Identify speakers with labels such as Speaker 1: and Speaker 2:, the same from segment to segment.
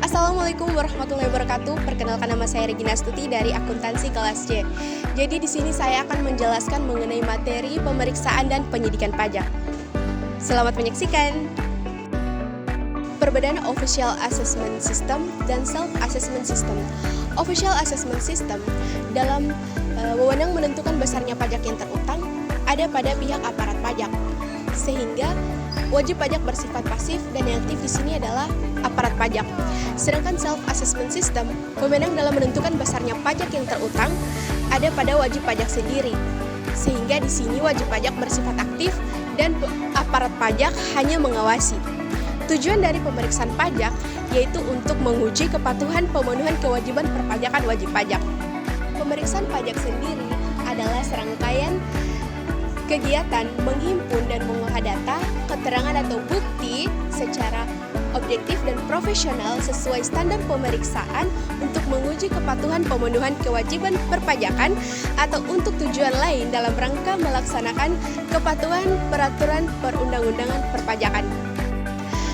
Speaker 1: Assalamualaikum warahmatullahi wabarakatuh. Perkenalkan, nama saya Regina Astuti dari Akuntansi kelas C. Jadi di sini saya akan menjelaskan mengenai materi pemeriksaan dan penyidikan pajak. Selamat menyaksikan. Perbedaan Official Assessment System dan Self-Assessment System. Official Assessment System dalam wewenang menentukan besarnya pajak yang terutang ada pada pihak aparat pajak, sehingga wajib pajak bersifat pasif dan yang aktif di sini adalah aparat pajak. Sedangkan self-assessment system, wewenang dalam menentukan besarnya pajak yang terutang ada pada wajib pajak sendiri. Sehingga di sini wajib pajak bersifat aktif dan aparat pajak hanya mengawasi. Tujuan dari pemeriksaan pajak yaitu untuk menguji kepatuhan pemenuhan kewajiban perpajakan wajib pajak. Pemeriksaan pajak sendiri adalah serangkaian kegiatan menghimpun dan mengolah data, keterangan atau bukti secara objektif dan profesional sesuai standar pemeriksaan untuk menguji kepatuhan pemenuhan kewajiban perpajakan atau untuk tujuan lain dalam rangka melaksanakan kepatuhan peraturan perundang-undangan perpajakan.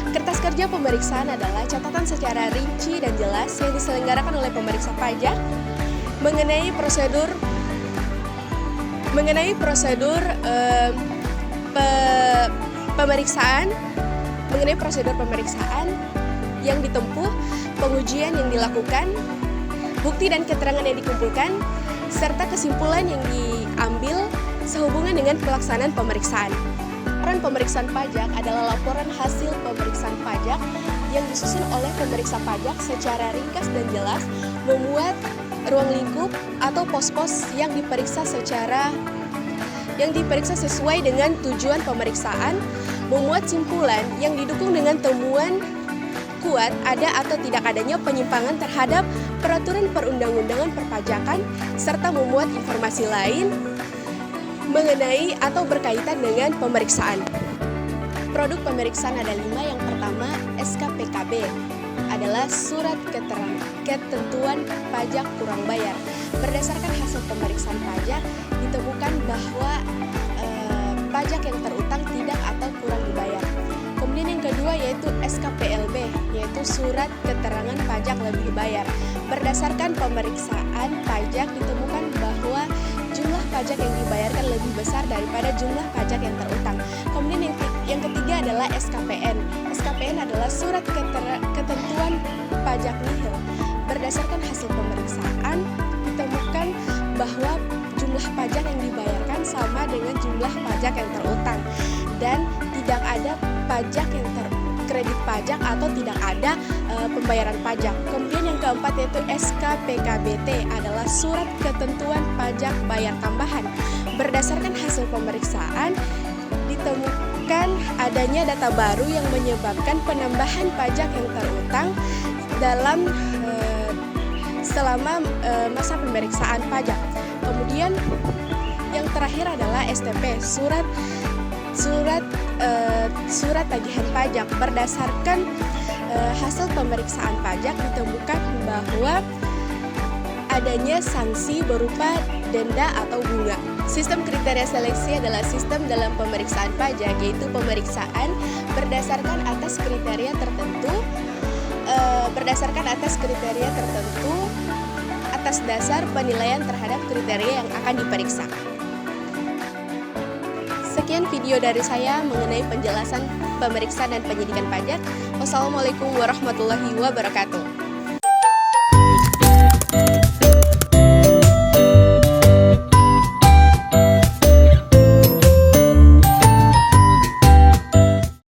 Speaker 1: Kertas kerja pemeriksaan adalah catatan secara rinci dan jelas yang diselenggarakan oleh pemeriksa pajak mengenai prosedur pemeriksaan yang ditempuh, pengujian yang dilakukan, bukti dan keterangan yang dikumpulkan, serta kesimpulan yang diambil sehubungan dengan pelaksanaan pemeriksaan. Laporan pemeriksaan pajak adalah laporan hasil pemeriksaan pajak yang disusun oleh pemeriksa pajak secara ringkas dan jelas, memuat ruang lingkup atau pos-pos yang diperiksa sesuai dengan tujuan pemeriksaan, memuat simpulan yang didukung dengan temuan kuat ada atau tidak adanya penyimpangan terhadap peraturan perundang-undangan perpajakan, serta memuat informasi lain mengenai atau berkaitan dengan pemeriksaan. Produk pemeriksaan ada 5. Yang pertama, SKPKB adalah surat ketentuan pajak kurang bayar. Berdasarkan hasil pemeriksaan pajak ditemukan bahwa pajak yang terutang tidak atau kurang dibayar. Kemudian yang kedua yaitu SKPLB, yaitu surat keterangan pajak lebih bayar. Berdasarkan pemeriksaan pajak ditemukan bahwa jumlah pajak yang dibayarkan lebih besar daripada jumlah pajak yang terutang. Kemudian yang ketiga adalah SKPN. SKPN adalah surat ketentuan pajak nihil. Berdasarkan hasil pemeriksaan ditemukan bahwa jumlah pajak yang dibayarkan sama dengan jumlah pajak yang terutang dan tidak ada pajak yang kredit pajak atau tidak ada pembayaran pajak. Kemudian yang keempat yaitu SKPKBT adalah surat ketentuan pajak bayar tambahan. Berdasarkan hasil pemeriksaan ditemukan adanya data baru yang menyebabkan penambahan pajak yang terutang selama masa pemeriksaan pajak. Kemudian yang terakhir adalah STP, surat tagihan pajak. Berdasarkan hasil pemeriksaan pajak ditemukan bahwa adanya sanksi berupa denda atau bunga. Sistem kriteria seleksi adalah sistem dalam pemeriksaan pajak, yaitu pemeriksaan berdasarkan atas kriteria tertentu atas dasar penilaian terhadap kriteria yang akan diperiksa. Sekian video dari saya mengenai penjelasan pemeriksaan dan penyidikan pajak. Wassalamualaikum warahmatullahi wabarakatuh.